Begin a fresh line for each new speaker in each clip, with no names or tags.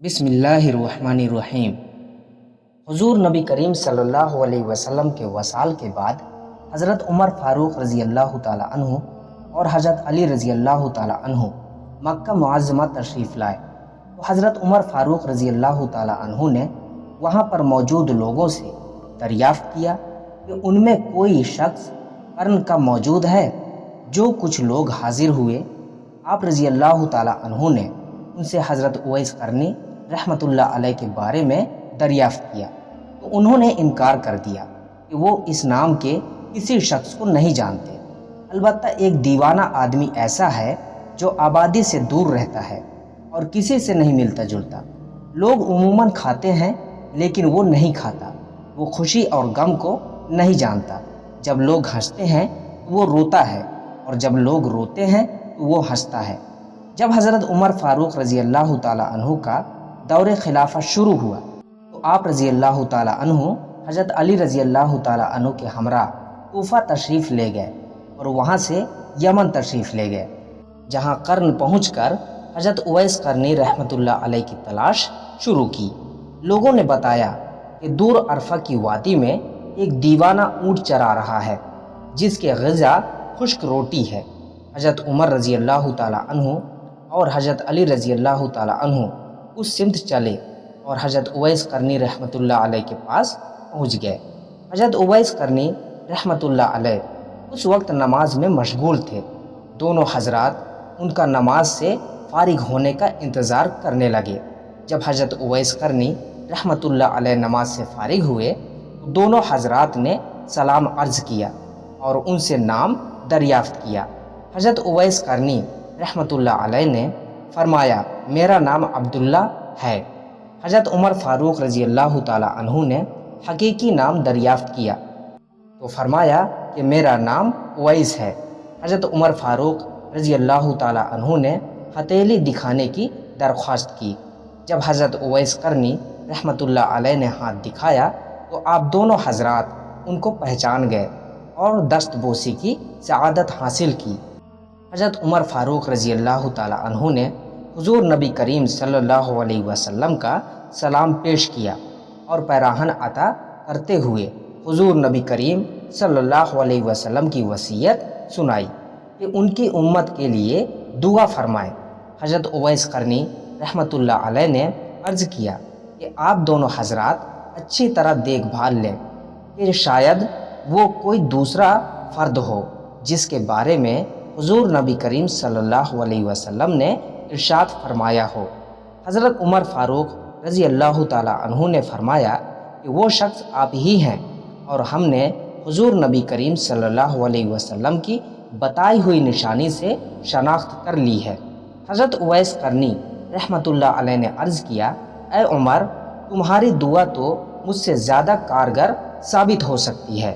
بسم اللہ الرحمن الرحیم۔ حضور نبی کریم صلی اللہ علیہ وسلم کے وصال کے بعد حضرت عمر فاروق رضی اللہ تعالی عنہ اور حضرت علی رضی اللہ تعالی عنہ مکہ معظمہ تشریف لائے تو حضرت عمر فاروق رضی اللہ تعالی عنہ نے وہاں پر موجود لوگوں سے دریافت کیا کہ ان میں کوئی شخص قرن کا موجود ہے۔ جو کچھ لوگ حاضر ہوئے، آپ رضی اللہ تعالی عنہ نے ان سے حضرت اویس قرنی رحمۃ اللہ علیہ کے بارے میں دریافت کیا تو انہوں نے انکار کر دیا کہ وہ اس نام کے کسی شخص کو نہیں جانتے۔ البتہ ایک دیوانہ آدمی ایسا ہے جو آبادی سے دور رہتا ہے اور کسی سے نہیں ملتا جلتا۔ لوگ عموماً کھاتے ہیں لیکن وہ نہیں کھاتا۔ وہ خوشی اور غم کو نہیں جانتا۔ جب لوگ ہنستے ہیں تو وہ روتا ہے اور جب لوگ روتے ہیں تو وہ ہنستا ہے۔ جب حضرت عمر فاروق رضی اللہ تعالی عنہ کا دور خلافہ شروع ہوا تو آپ رضی اللہ تعالی عنہ حضرت علی رضی اللہ تعالی عنہ کے ہمراہ کوفہ تشریف لے گئے اور وہاں سے یمن تشریف لے گئے، جہاں قرن پہنچ کر حضرت اویس قرنی رحمۃ اللہ علیہ کی تلاش شروع کی۔ لوگوں نے بتایا کہ دور عرفہ کی وادی میں ایک دیوانہ اونٹ چرا رہا ہے جس کے غذا خشک روٹی ہے۔ حضرت عمر رضی اللہ تعالی عنہ اور حضرت علی رضی اللہ تعالی عنہ اس سمت چلے اور حضرت اویس قرنی رحمۃ اللہ علیہ کے پاس پہنچ گئے۔ حضرت اویس قرنی رحمۃ اللہ علیہ اس وقت نماز میں مشغول تھے۔ دونوں حضرات ان کا نماز سے فارغ ہونے کا انتظار کرنے لگے۔ جب حضرت اویس قرنی رحمۃ اللہ علیہ نماز سے فارغ ہوئے تو دونوں حضرات نے سلام عرض کیا اور ان سے نام دریافت کیا۔ حضرت اویس قرنی رحمۃ اللہ علیہ نے فرمایا، میرا نام عبداللہ ہے۔ حضرت عمر فاروق رضی اللہ تعالی عنہ نے حقیقی نام دریافت کیا تو فرمایا کہ میرا نام اویس ہے۔ حضرت عمر فاروق رضی اللہ تعالی عنہ نے ہتھیلی دکھانے کی درخواست کی۔ جب حضرت اویس قرنی رحمۃ اللہ علیہ نے ہاتھ دکھایا تو آپ دونوں حضرات ان کو پہچان گئے اور دست بوسی کی سعادت حاصل کی۔ حضرت عمر فاروق رضی اللہ تعالی عنہ نے حضور نبی کریم صلی اللہ علیہ وسلم کا سلام پیش کیا اور پیراہن عطا کرتے ہوئے حضور نبی کریم صلی اللہ علیہ وسلم کی وصیت سنائی کہ ان کی امت کے لیے دعا فرمائے۔ حضرت اویس قرنی رحمۃ اللہ علیہ نے عرض کیا کہ آپ دونوں حضرات اچھی طرح دیکھ بھال لیں کہ شاید وہ کوئی دوسرا فرد ہو جس کے بارے میں حضور نبی کریم صلی اللہ علیہ وسلم نے ارشاد فرمایا ہو۔ حضرت عمر فاروق رضی اللہ تعالی عنہ نے فرمایا کہ وہ شخص آپ ہی ہیں اور ہم نے حضور نبی کریم صلی اللہ علیہ وسلم کی بتائی ہوئی نشانی سے شناخت کر لی ہے۔ حضرت اویس قرنی رحمۃ اللہ علیہ نے عرض کیا، اے عمر، تمہاری دعا تو مجھ سے زیادہ کارگر ثابت ہو سکتی ہے۔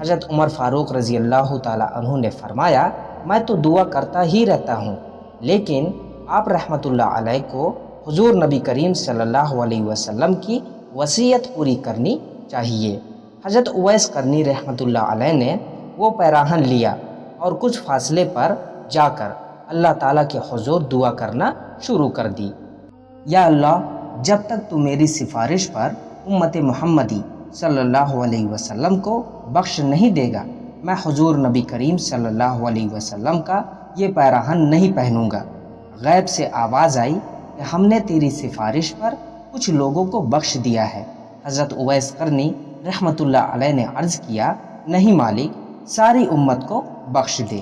حضرت عمر فاروق رضی اللہ تعالی عنہ نے فرمایا، میں تو دعا کرتا ہی رہتا ہوں، لیکن آپ رحمۃ اللہ علیہ کو حضور نبی کریم صلی اللہ علیہ وسلم کی وصیت پوری کرنی چاہیے۔ حضرت اویس قرنی رحمۃ اللہ علیہ نے وہ پیراہن لیا اور کچھ فاصلے پر جا کر اللہ تعالیٰ کے حضور دعا کرنا شروع کر دی، یا اللہ، جب تک تو میری سفارش پر امت محمدی صلی اللہ علیہ وسلم کو بخش نہیں دے گا، میں حضور نبی کریم صلی اللہ علیہ وسلم کا یہ پیراہن نہیں پہنوں گا۔ غیب سے آواز آئی کہ ہم نے تیری سفارش پر کچھ لوگوں کو بخش دیا ہے۔ حضرت اویس قرنی رحمۃ اللہ علیہ نے عرض کیا، نہیں مالک، ساری امت کو بخش دے۔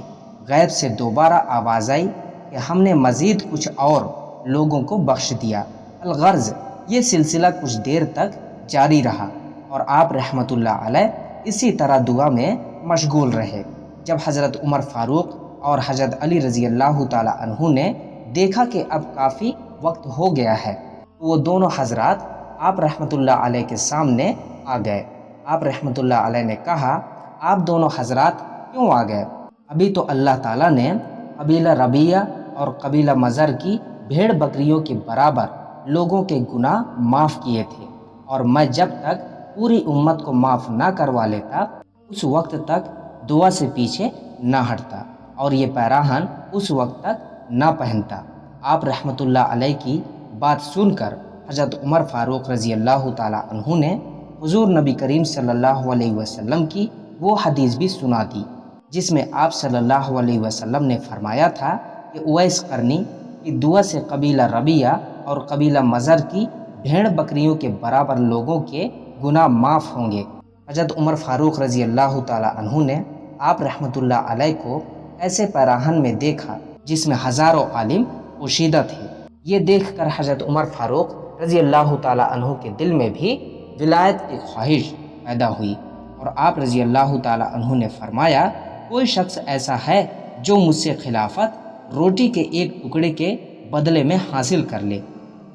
غیب سے دوبارہ آواز آئی کہ ہم نے مزید کچھ اور لوگوں کو بخش دیا۔ الغرض یہ سلسلہ کچھ دیر تک جاری رہا اور آپ رحمۃ اللہ علیہ اسی طرح دعا میں مشغول رہے۔ جب حضرت عمر فاروق اور حضرت علی رضی اللہ تعالی عنہ نے دیکھا کہ اب کافی وقت ہو گیا ہے تو وہ دونوں حضرات آپ رحمۃ اللہ علیہ کے سامنے آ گئے۔ آپ رحمۃ اللہ علیہ نے کہا، آپ دونوں حضرات کیوں آ گئے؟ ابھی تو اللہ تعالیٰ نے قبیلہ ربیہ اور قبیلہ مزر کی بھیڑ بکریوں کے برابر لوگوں کے گناہ معاف کیے تھے، اور میں جب تک پوری امت کو معاف نہ کروا لیتا اس وقت تک دعا سے پیچھے نہ ہٹتا اور یہ پیراہن اس وقت تک نہ پہنتا۔ آپ رحمۃ اللہ علیہ کی بات سن کر حضرت عمر فاروق رضی اللہ تعالیٰ عنہ نے حضور نبی کریم صلی اللہ علیہ وسلم کی وہ حدیث بھی سنا دی جس میں آپ صلی اللہ علیہ وسلم نے فرمایا تھا کہ اویس قرنی کی دعا سے قبیلہ ربیہ اور قبیلہ مزر کی بھیڑ بکریوں کے برابر لوگوں کے گناہ معاف ہوں گے۔ حضرت عمر فاروق رضی اللہ تعالیٰ عنہ نے آپ رحمۃ اللہ علیہ کو ایسے پیراہن میں دیکھا جس میں ہزاروں عالم پوشیدہ تھے۔ یہ دیکھ کر حضرت عمر فاروق رضی اللہ تعالیٰ عنہ کے دل میں بھی ولایت کی خواہش پیدا ہوئی اور آپ رضی اللہ تعالیٰ عنہ نے فرمایا، کوئی شخص ایسا ہے جو مجھ سے خلافت روٹی کے ایک ٹکڑے کے بدلے میں حاصل کر لے۔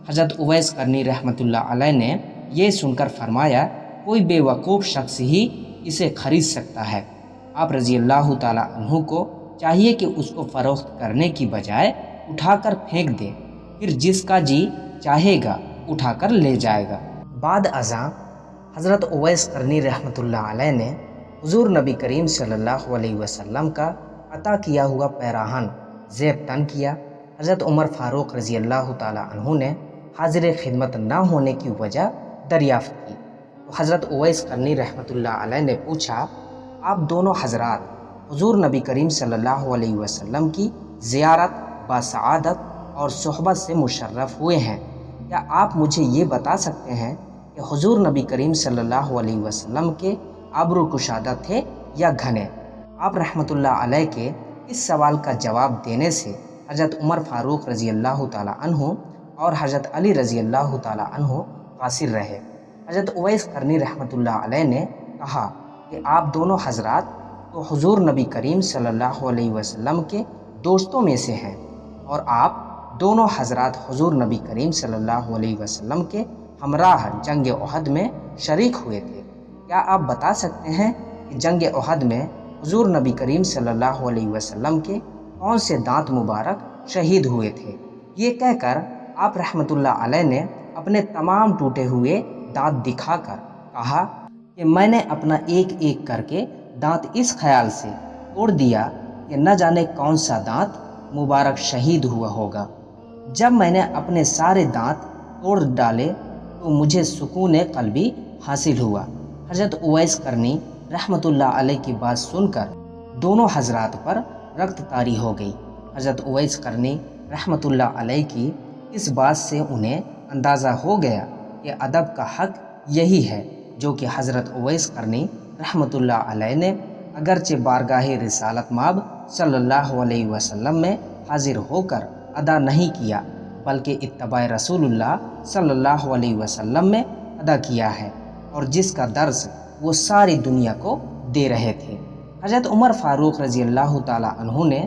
حضرت اویس قرنی رحمۃ اللہ علیہ نے یہ سن کر فرمایا، کوئی بے وقوف شخص ہی اسے خرید سکتا ہے۔ آپ رضی اللہ تعالیٰ عنہ کو چاہیے کہ اس کو فروخت کرنے کی بجائے اٹھا کر پھینک دے، پھر جس کا جی چاہے گا اٹھا کر لے جائے گا۔ بعد ازاں حضرت اویس قرنی رحمۃ اللہ علیہ نے حضور نبی کریم صلی اللہ علیہ وسلم کا عطا کیا ہوا پیراہن زیب تن کیا۔ حضرت عمر فاروق رضی اللہ تعالیٰ عنہ نے حاضر خدمت نہ ہونے کی وجہ دریافت کی تو حضرت اویس قرنی رحمۃ اللہ علیہ نے پوچھا، آپ دونوں حضرات حضور نبی کریم صلی اللہ علیہ وسلم کی زیارت بسعادت اور صحبت سے مشرف ہوئے ہیں، کیا آپ مجھے یہ بتا سکتے ہیں کہ حضور نبی کریم صلی اللہ علیہ وسلم کے ابرو کشادہ تھے یا گھنے؟ آپ رحمۃ اللہ علیہ کے اس سوال کا جواب دینے سے حضرت عمر فاروق رضی اللہ تعالیٰ عنہ اور حضرت علی رضی اللہ تعالیٰ عنہ قاصر رہے۔ حضرت اویس قرنی رحمۃ اللہ علیہ نے کہا کہ آپ دونوں حضرات تو حضور نبی کریم صلی اللہ علیہ وسلم کے دوستوں میں سے ہیں اور آپ دونوں حضرات حضور نبی کریم صلی اللہ علیہ وسلم کے ہمراہ جنگ احد میں شریک ہوئے تھے۔ کیا آپ بتا سکتے ہیں کہ جنگ احد میں حضور نبی کریم صلی اللہ علیہ وسلم کے کون سے دانت مبارک شہید ہوئے تھے؟ یہ کہہ کر آپ رحمۃ اللہ علیہ نے اپنے تمام ٹوٹے ہوئے دانت دکھا کر کہا کہ میں نے اپنا ایک ایک کر کے دانت اس خیال سے توڑ دیا کہ نہ جانے کون سا دانت مبارک شہید ہوا ہوگا۔ جب میں نے اپنے سارے دانت توڑ ڈالے تو مجھے سکون قلبی حاصل ہوا۔ حضرت اویس قرنی رحمۃ اللہ علیہ کی بات سن کر دونوں حضرات پر رخت طاری ہو گئی۔ حضرت اویس قرنی رحمۃ اللہ علیہ کی اس بات سے انہیں اندازہ ہو گیا کہ ادب کا حق یہی ہے جو کہ حضرت اویس قرنی رحمۃ اللہ علیہ نے اگرچہ بارگاہ رسالت مآب صلی اللہ علیہ وسلم میں حاضر ہو کر ادا نہیں کیا بلکہ اتباع رسول اللہ صلی اللہ علیہ وسلم میں ادا کیا ہے، اور جس کا درس وہ ساری دنیا کو دے رہے تھے۔ حضرت عمر فاروق رضی اللہ تعالیٰ عنہ نے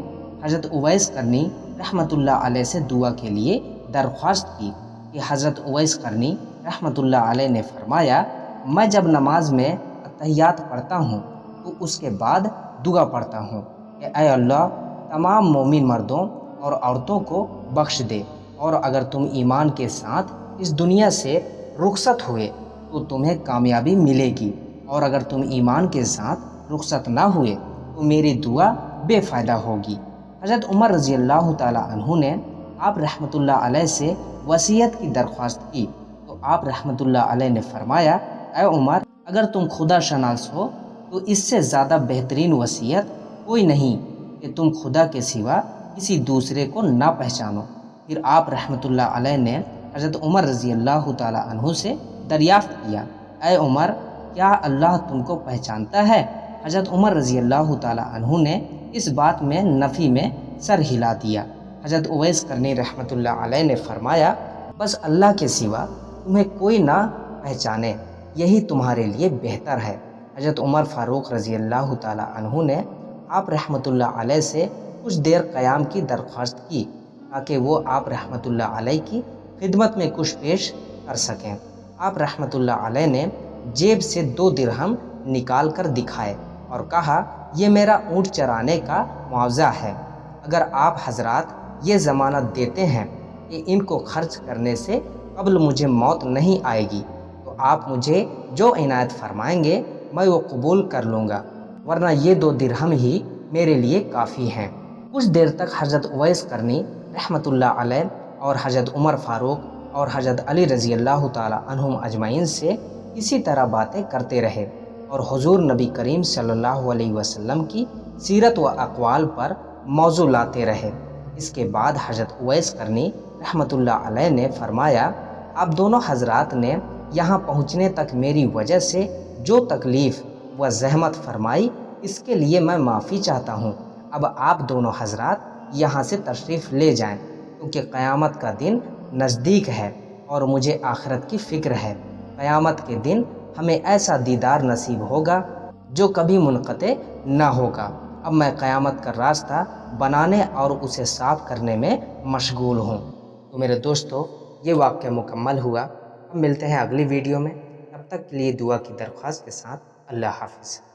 حضرت اویس قرنی رحمۃ اللہ علیہ سے دعا کے لیے درخواست کی کہ حضرت اویس قرنی رحمۃ اللہ علیہ نے فرمایا، میں جب نماز میں اتحیات پڑھتا ہوں تو اس کے بعد دعا پڑھتا ہوں کہ اے اللہ تمام مومن مردوں اور عورتوں کو بخش دے، اور اگر تم ایمان کے ساتھ اس دنیا سے رخصت ہوئے تو تمہیں کامیابی ملے گی، اور اگر تم ایمان کے ساتھ رخصت نہ ہوئے تو میری دعا بے فائدہ ہوگی۔ حضرت عمر رضی اللہ تعالیٰ عنہ نے آپ رحمۃ اللہ علیہ سے وصیت کی درخواست کی تو آپ رحمۃ اللہ علیہ نے فرمایا، اے عمر اگر تم خدا شناس ہو تو اس سے زیادہ بہترین وصیت کوئی نہیں کہ تم خدا کے سوا کسی دوسرے کو نہ پہچانو۔ پھر آپ رحمۃ اللہ علیہ نے حضرت عمر رضی اللہ تعالیٰ عنہ سے دریافت کیا، اے عمر کیا اللہ تم کو پہچانتا ہے؟ حضرت عمر رضی اللہ تعالیٰ عنہ نے اس بات میں نفی میں سر ہلا دیا۔ حضرت اویس قرنی رحمۃ اللہ علیہ نے فرمایا، بس اللہ کے سوا تمہیں کوئی نہ پہچانے یہی تمہارے لیے بہتر ہے۔ حضرت عمر فاروق رضی اللہ تعالیٰ عنہ نے آپ رحمۃ اللہ علیہ سے کچھ دیر قیام کی درخواست کی تاکہ وہ آپ رحمۃ اللہ علیہ کی خدمت میں کچھ پیش کر سکیں۔ آپ رحمۃ اللہ علیہ نے جیب سے 2 درہم نکال کر دکھائے اور کہا، یہ میرا اونٹ چرانے کا معاوضہ ہے، اگر آپ حضرات یہ ضمانت دیتے ہیں کہ ان کو خرچ کرنے سے قبل مجھے موت نہیں آئے گی تو آپ مجھے جو عنایت فرمائیں گے میں وہ قبول کر لوں گا، ورنہ یہ 2 درہم ہی میرے لیے کافی ہیں۔ کچھ دیر تک حضرت اویس قرنی رحمۃ اللہ علیہ اور حضرت عمر فاروق اور حضرت علی رضی اللہ تعالی عنہم اجمعین سے اسی طرح باتیں کرتے رہے اور حضور نبی کریم صلی اللہ علیہ وسلم کی سیرت و اقوال پر موضوع لاتے رہے۔ اس کے بعد حضرت اویس کرنی رحمۃ اللہ علیہ نے فرمایا، آپ دونوں حضرات نے یہاں پہنچنے تک میری وجہ سے جو تکلیف و زحمت فرمائی، اس کے لیے میں معافی چاہتا ہوں۔ اب آپ دونوں حضرات یہاں سے تشریف لے جائیں، کیونکہ قیامت کا دن نزدیک ہے اور مجھے آخرت کی فکر ہے۔ قیامت کے دن ہمیں ایسا دیدار نصیب ہوگا جو کبھی منقطع نہ ہوگا۔ اب میں قیامت کا راستہ بنانے اور اسے صاف کرنے میں مشغول ہوں۔ تو میرے دوستو، یہ واقعہ مکمل ہوا۔ اب ملتے ہیں اگلی ویڈیو میں، تب تک کے لیے دعا کی درخواست کے ساتھ اللہ حافظ۔